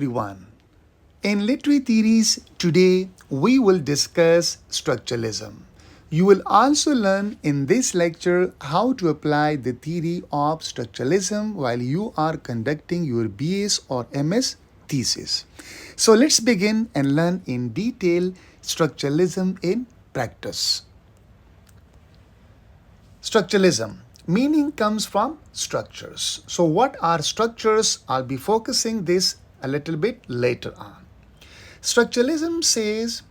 everyone. In literary theories, today we will discuss structuralism. You will also learn in this lecture how to apply the theory of structuralism while you are conducting your BS or MS thesis. So let's begin and learn in detail structuralism in practice. Structuralism. Meaning comes from structures. So what are structures? I'll be focusing this a little bit later on. Structuralism says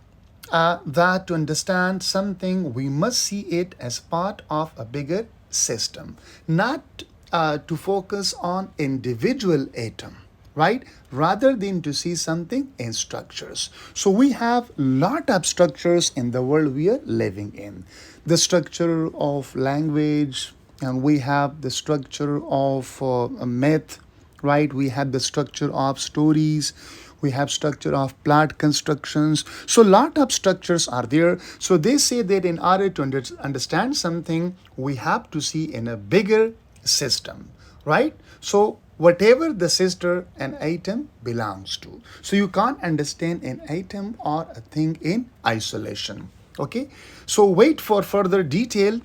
that to understand something, we must see it as part of a bigger system, not to focus on individual atom, right? Rather than to see something in structures. So we have lot of structures in the world we are living in. The structure of language, and we have the structure of a myth, right? We have the structure of stories. We have structure of plot constructions. So lot of structures are there. So they say that in order to understand something, we have to see in a bigger system, right? So whatever the system an item belongs to. So you can't understand an item or a thing in isolation. Okay? So wait for further detail.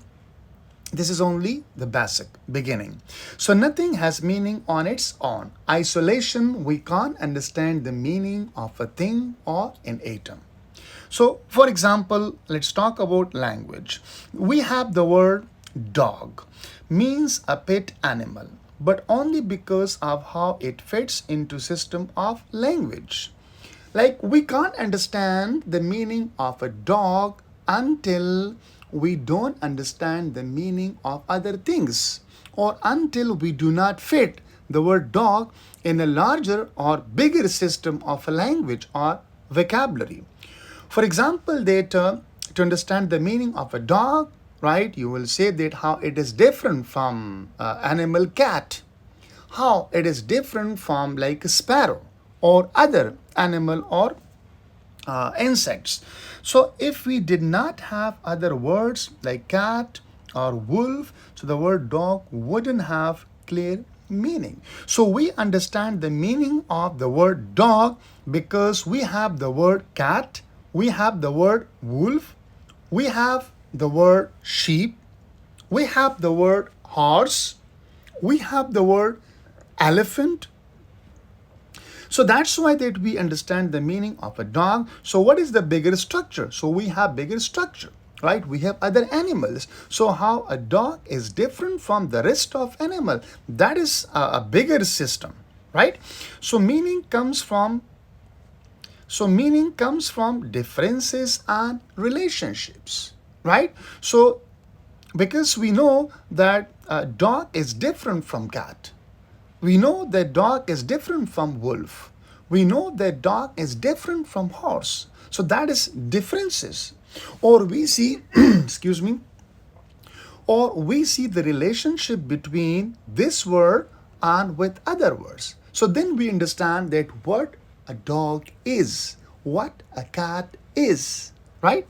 This is only the basic beginning. So nothing has meaning on its own. Isolation, we can't understand the meaning of a thing or an atom. So for example, let's talk about language. We have the word dog, means a pet animal, but only because of how it fits into system of language. Like we can't understand the meaning of a dog until we don't understand the meaning of other things, or until we do not fit the word dog in a larger or bigger system of a language or vocabulary. For example, that to understand the meaning of a dog, right, you will say that how it is different from animal cat, how it is different from like a sparrow or other animal or insects. So if we did not have other words like cat or wolf, so the word dog wouldn't have clear meaning. So we understand the meaning of the word dog because we have the word cat, we have the word wolf, we have the word sheep, we have the word horse, we have the word elephant. So that's why that we understand the meaning of a dog. So what is the bigger structure? So we have bigger structure, right? We have other animals. So how a dog is different from the rest of animal, that is a bigger system, right? So meaning comes from differences and relationships, right? So because we know that a dog is different from cat. We know that dog is different from wolf. We know that dog is different from horse. So that is differences. Or we see, excuse me, or we see the relationship between this word and with other words. So then we understand that what a dog is, what a cat is, right?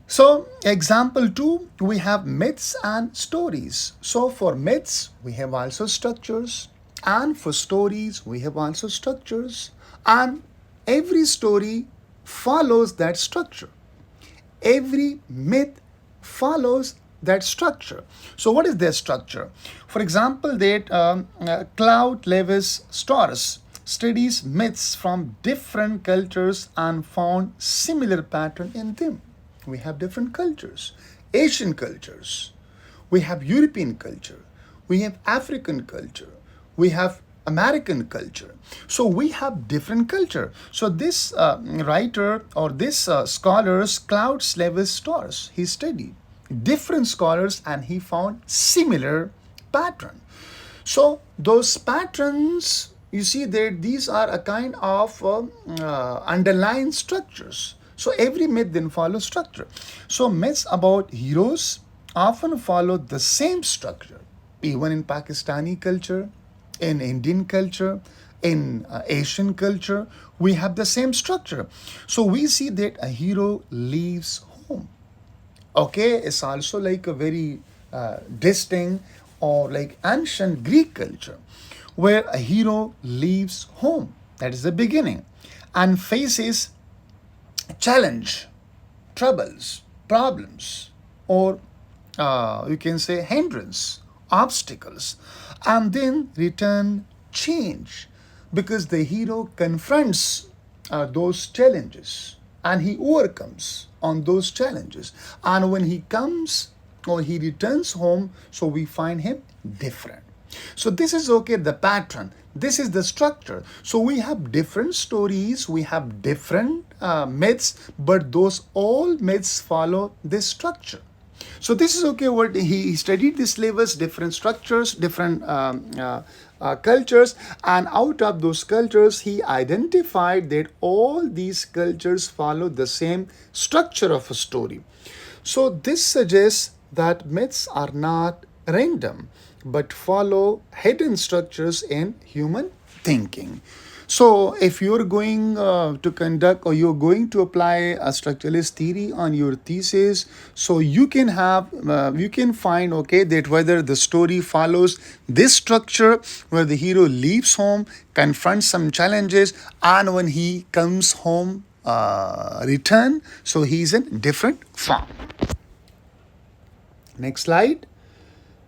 So example 2, we have myths and stories. So for myths, we have also structures, and for stories, we have also structures, and every story follows that structure. Every myth follows that structure. So what is their structure? For example, that Claude Lévi-Strauss studies myths from different cultures and found similar pattern in them. We have different cultures, Asian cultures, we have European culture, we have African culture, we have American culture. So we have different culture. So this writer or this scholars, Claude Lévi-Strauss, he studied different scholars and he found similar pattern. So those patterns, you see that these are a kind of underlying structures. So every myth then follows structure. So myths about heroes often follow the same structure, even in Pakistani culture, in Indian culture, in Asian culture, we have the same structure. So we see that a hero leaves home. Okay, it's also like a very distinct or like ancient Greek culture where a hero leaves home. that is the beginning, and faces challenge, troubles, problems, or you can say hindrance, obstacles, and then return change, because the hero confronts those challenges and he overcomes on those challenges. And when he comes or he returns home, so we find him different. So this is okay, the pattern. This is the structure. So we have different stories, we have different myths, but those all myths follow this structure. So this is okay. What he studied the syllabus, different structures, different cultures, and out of those cultures, he identified that all these cultures follow the same structure of a story. So this suggests that myths are not random, but follow hidden structures in human thinking. So, if you're going to conduct or you're going to apply a structuralist theory on your thesis, so you can you can find, okay, that whether the story follows this structure where the hero leaves home, confronts some challenges, and when he comes home, return, so he's in different form. Next slide.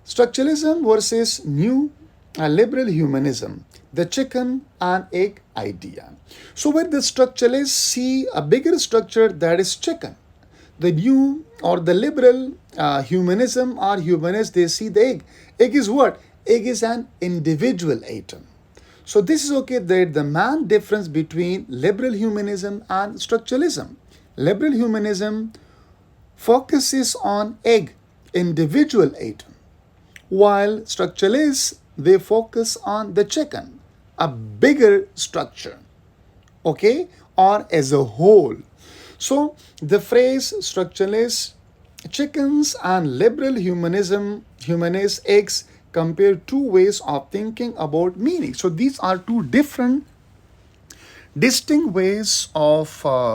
Structuralism versus new liberal humanism, the chicken and egg idea. So, where the structuralists see a bigger structure, that is chicken, the new or the liberal humanism or humanists, they see the egg. Egg is what? Egg is an individual atom. So, this is okay, that the main difference between liberal humanism and structuralism. Liberal humanism focuses on egg, individual atom, while structuralists, they focus on the chicken, a bigger structure, okay, or as a whole. So the phrase structuralist chickens and liberal humanism, humanist eggs, compare two ways of thinking about meaning. So these are two different distinct ways of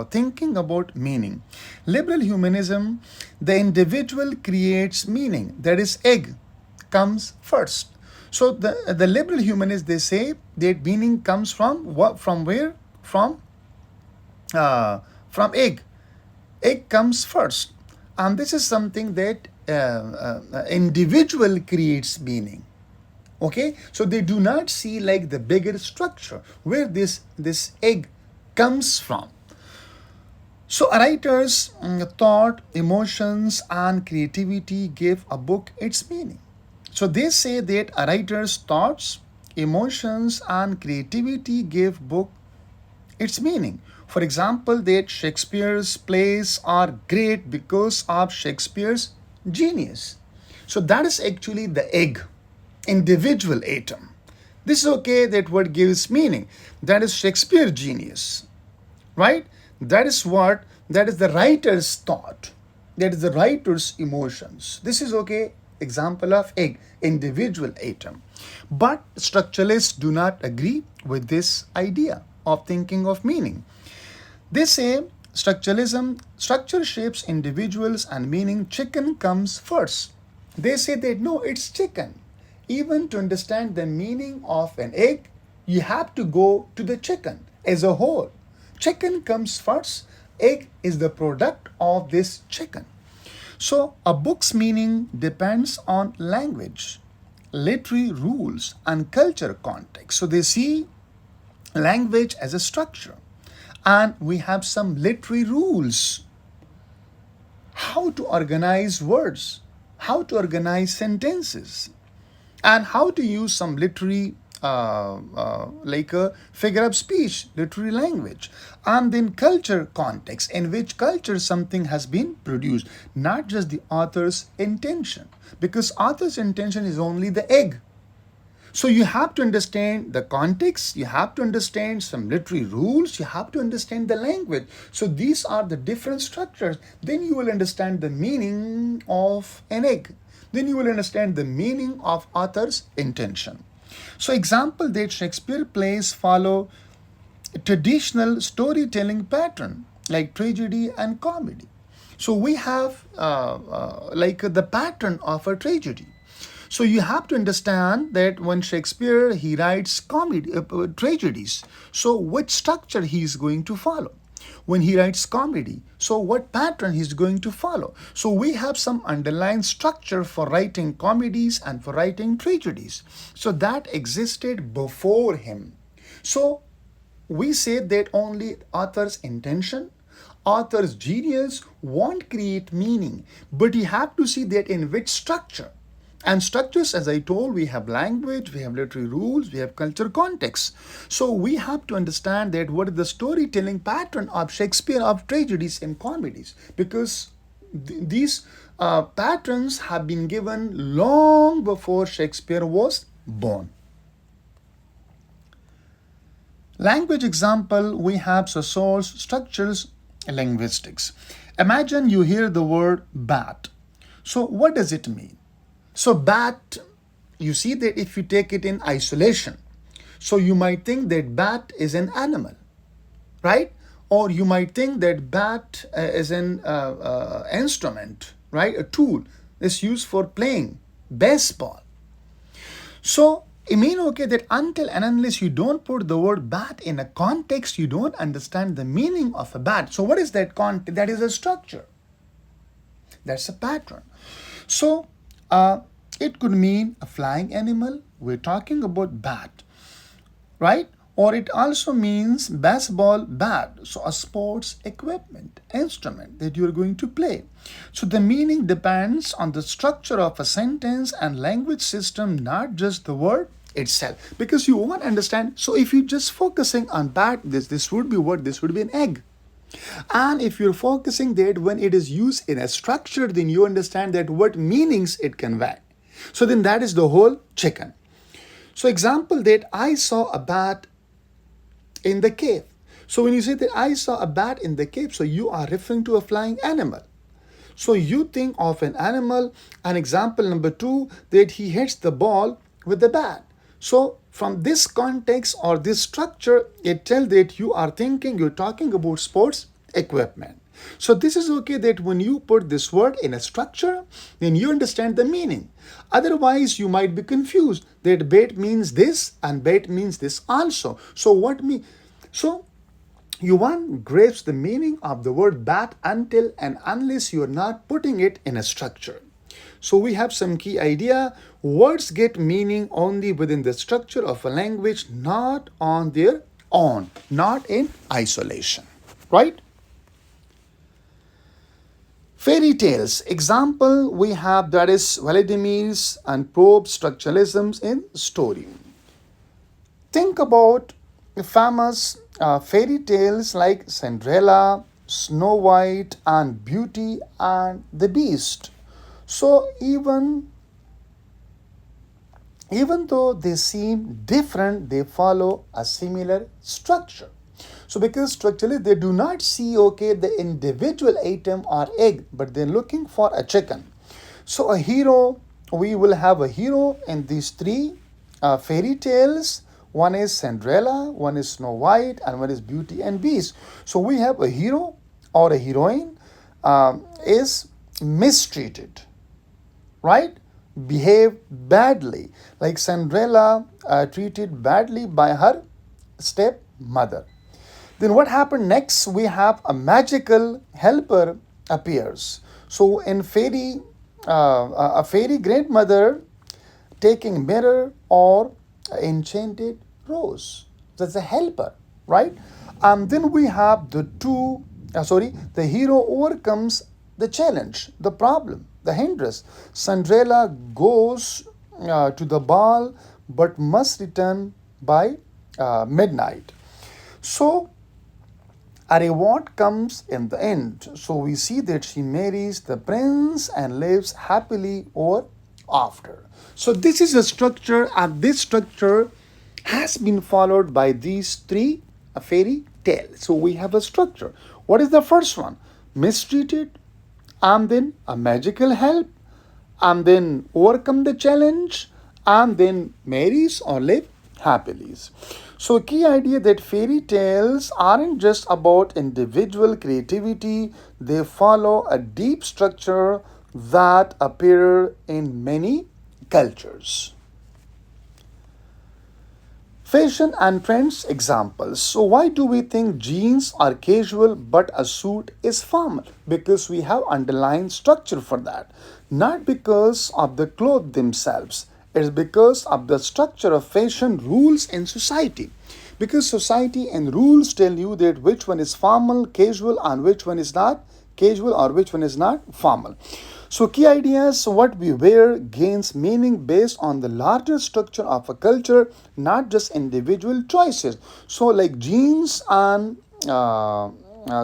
thinking about meaning. Liberal humanism, the individual creates meaning, that is egg comes first. So the liberal humanists, they say that meaning comes from what? From where? From egg. Egg comes first, and this is something that individual creates meaning. Okay, so they do not see like the bigger structure where this egg comes from. So writers thought, emotions, and creativity gave a book its meaning. So they say that a writer's thoughts, emotions, and creativity gave book its meaning. For example, that Shakespeare's plays are great because of Shakespeare's genius. So that is actually the egg, individual atom. This is okay, that what gives meaning. That is Shakespeare's genius, right? That is the writer's thought. That is the writer's emotions. This is okay, example of egg, individual atom. But structuralists do not agree with this idea of thinking of meaning. They say structuralism, structure shapes individuals and meaning, chicken comes first. They say that no, it's chicken. Even to understand the meaning of an egg, you have to go to the chicken as a whole. Chicken comes first, egg is the product of this chicken. So, a book's meaning depends on language, literary rules, and culture context. So, they see language as a structure. And we have some literary rules. How to organize words, how to organize sentences, and how to use some literary like a figure of speech, literary language, and then culture context, in which culture something has been produced, not just the author's intention, because author's intention is only the egg. So you have to understand the context, you have to understand some literary rules, you have to understand the language. So these are the different structures. Then you will understand the meaning of an egg. Then you will understand the meaning of author's intention. So example that Shakespeare plays follow a traditional storytelling pattern like tragedy and comedy. So we have like the pattern of a tragedy. So you have to understand that when Shakespeare he writes comedy tragedies, so what structure he is going to follow? When he writes comedy, so what pattern he's going to follow? So we have some underlying structure for writing comedies and for writing tragedies. So that existed before him. So we say that only author's intention, author's genius won't create meaning, but you have to see that in which structure. And structures, as I told, we have language, we have literary rules, we have culture context. So we have to understand that what is the storytelling pattern of Shakespeare of tragedies and comedies, because these patterns have been given long before Shakespeare was born. Language example, we have source structures, linguistics. Imagine you hear the word bat. So what does it mean? So bat, you see that if you take it in isolation, so you might think that bat is an animal, right? Or you might think that bat is an instrument, right? A tool is used for playing baseball. So it means okay that until and unless you don't put the word bat in a context, you don't understand the meaning of a bat. So what is that context? That is a structure. That's a pattern. So it could mean a flying animal. We're talking about bat, right? Or it also means baseball bat, so a sports equipment, instrument that you're going to play. So the meaning depends on the structure of a sentence and language system, not just the word itself. Because you won't understand. So if you're just focusing on bat, this would be what? This would be an egg. And if you're focusing that when it is used in a structure, then you understand that what meanings it convey. So then that is the whole chicken. So example that I saw a bat in the cave. So when you say that I saw a bat in the cave, so you are referring to a flying animal. So you think of an animal. And example number 2, that he hits the ball with the bat. So from this context or this structure, it tells that you are thinking, you're talking about sports equipment. So this is okay that when you put this word in a structure, then you understand the meaning. Otherwise, you might be confused that bat means this and bat means this also. So what mean? So you won't grasp the meaning of the word bat until and unless you are not putting it in a structure. So we have some key idea. Words get meaning only within the structure of a language, not on their own, not in isolation, right? Fairy tales. Example we have that is Vladimir's and Probe's structuralisms in story. Think about famous fairy tales like Cinderella, Snow White, and Beauty and the Beast. So even though they seem different, they follow a similar structure. So because structurally they do not see okay the individual item or egg, but they're looking for a chicken. So a hero, we will have a hero in these 3 fairy tales. One is Cinderella, one is Snow White, and one is Beauty and Beast. So we have a hero or a heroine is mistreated, right? Behave badly, like Cinderella treated badly by her stepmother. Then what happened next? We have a magical helper appears. So in fairy, a fairy grandmother taking mirror or enchanted rose. That's a helper, right? And then we have the hero overcomes the challenge, the problem, the hindrance. Cinderella goes to the ball but must return by midnight. So a reward comes in the end. So we see that she marries the prince and lives happily or after. So this is a structure, and this structure has been followed by these 3 fairy tales. So we have a structure. What is the first one? Mistreated, and then a magical help, and then overcome the challenge, and then marries or live happily. So key idea that fairy tales aren't just about individual creativity, they follow a deep structure that appear in many cultures. Fashion and trends examples. So, why do we think jeans are casual but a suit is formal? Because we have underlying structure for that. Not because of the clothes themselves, it's because of the structure of fashion rules in society. Because society and rules tell you that which one is formal, casual, and which one is not casual or which one is not formal. So, key ideas what we wear gains meaning based on the larger structure of a culture, not just individual choices. So, like jeans and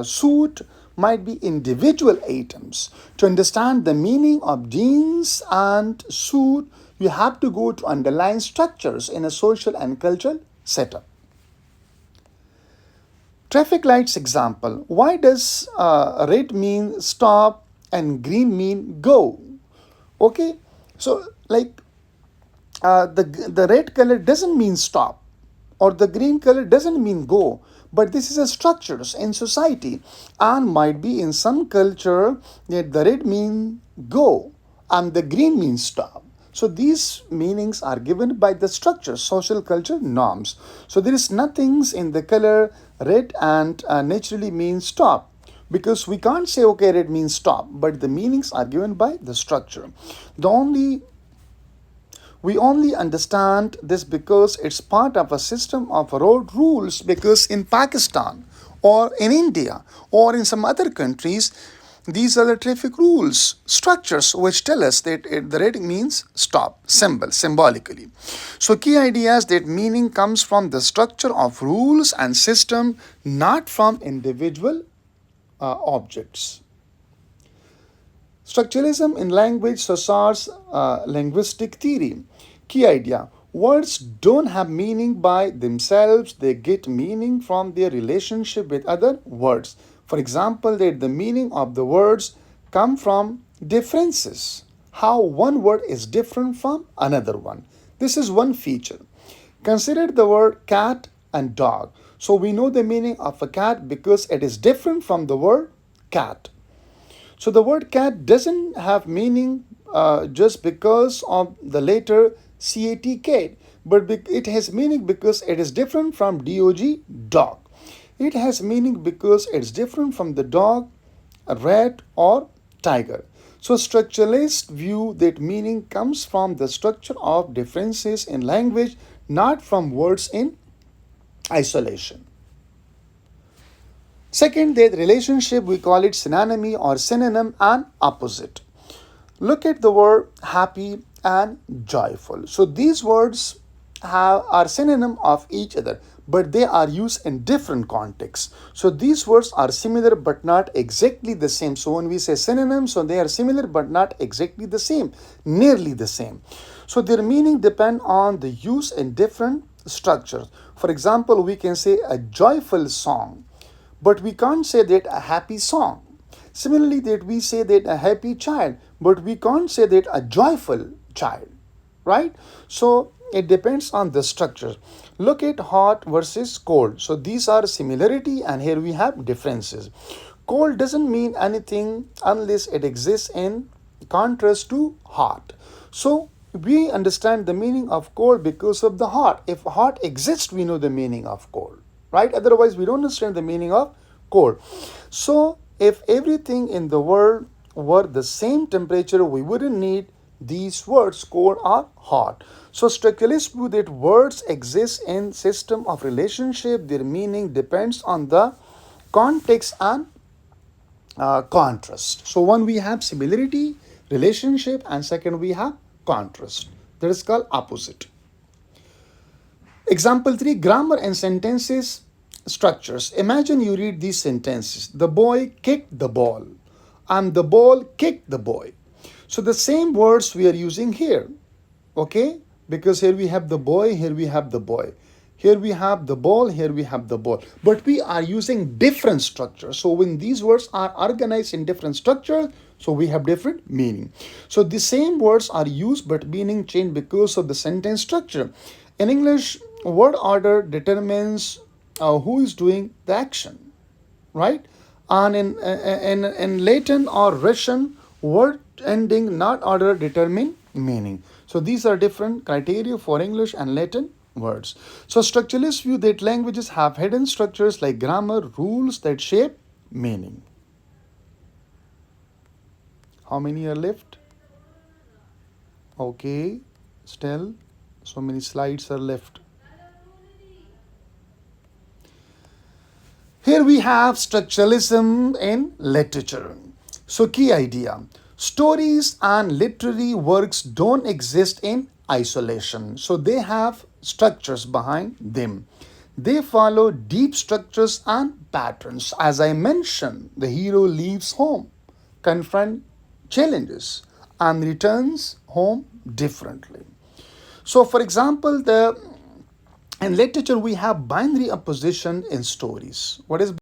suit might be individual items. To understand the meaning of jeans and suit, you have to go to underlying structures in a social and cultural setup. Traffic lights example. Why does red mean stop and green mean go? Okay, so like the red color doesn't mean stop or the green color doesn't mean go, but this is a structures in society and might be in some culture that the red mean go and the green means stop. So these meanings are given by the structure, social culture norms. So there is nothing in the color red and naturally means stop, because we can't say okay red means stop, but the meanings are given by the structure. The only we only understand this because it's part of a system of road rules, because in Pakistan or in India or in some other countries, these are the traffic rules, structures which tell us that the red means stop, symbolically. So key ideas that meaning comes from the structure of rules and system, not from individual objects. Structuralism in language Sassar's linguistic theory. Key idea. Words don't have meaning by themselves, they get meaning from their relationship with other words. For example, that the meaning of the words come from differences. How one word is different from another one. This is one feature. Consider the word cat and dog. So we know the meaning of a cat because it is different from the word cat. So the word cat doesn't have meaning just because of the letter cat, cat, but it has meaning because it is different from dog, dog. It has meaning because it's different from the dog, a rat, or tiger. So structuralists view that meaning comes from the structure of differences in language, not from words in isolation. Second, that relationship we call it synonymy or synonym and opposite. Look at the word happy and joyful. So these words are synonym of each other, but they are used in different contexts. So these words are similar but not exactly the same. So when we say synonyms, so they are similar but not exactly the same, nearly the same. So their meaning depend on the use in different structures. For example, we can say a joyful song, but we can't say that a happy song. Similarly, that we say that a happy child, but we can't say that a joyful child, right? So it depends on the structure. Look at hot versus cold. So these are similarity and here we have differences. Cold doesn't mean anything unless it exists in contrast to hot. So we understand the meaning of cold because of the hot. If hot exists, we know the meaning of cold, right? Otherwise, we don't understand the meaning of cold. So if everything in the world were the same temperature, we wouldn't need these words cold or hot. So structuralists view that words exist in system of relationship. Their meaning depends on the context and contrast. So one we have similarity, relationship, and second we have contrast. That is called opposite. Example 3, grammar and sentences structures. Imagine you read these sentences. The boy kicked the ball and the ball kicked the boy. So the same words we are using here, okay? Because here we have the boy, here we have the boy. Here we have the ball, here we have the ball. But we are using different structures. So when these words are organized in different structures, so we have different meaning. So the same words are used but meaning changed because of the sentence structure. In English, word order determines who is doing the action, right? And in Latin or Russian, word ending not order determine meaning. So these are different criteria for English and Latin words. So structuralists view that languages have hidden structures like grammar, rules that shape meaning. How many are left? Okay, still so many slides are left. Here we have structuralism in literature. So, key idea, stories and literary works don't exist in isolation. So, they have structures behind them. They follow deep structures and patterns. As I mentioned, the hero leaves home, confront challenges, and returns home differently. So, for example, the in literature we have binary opposition in stories. What is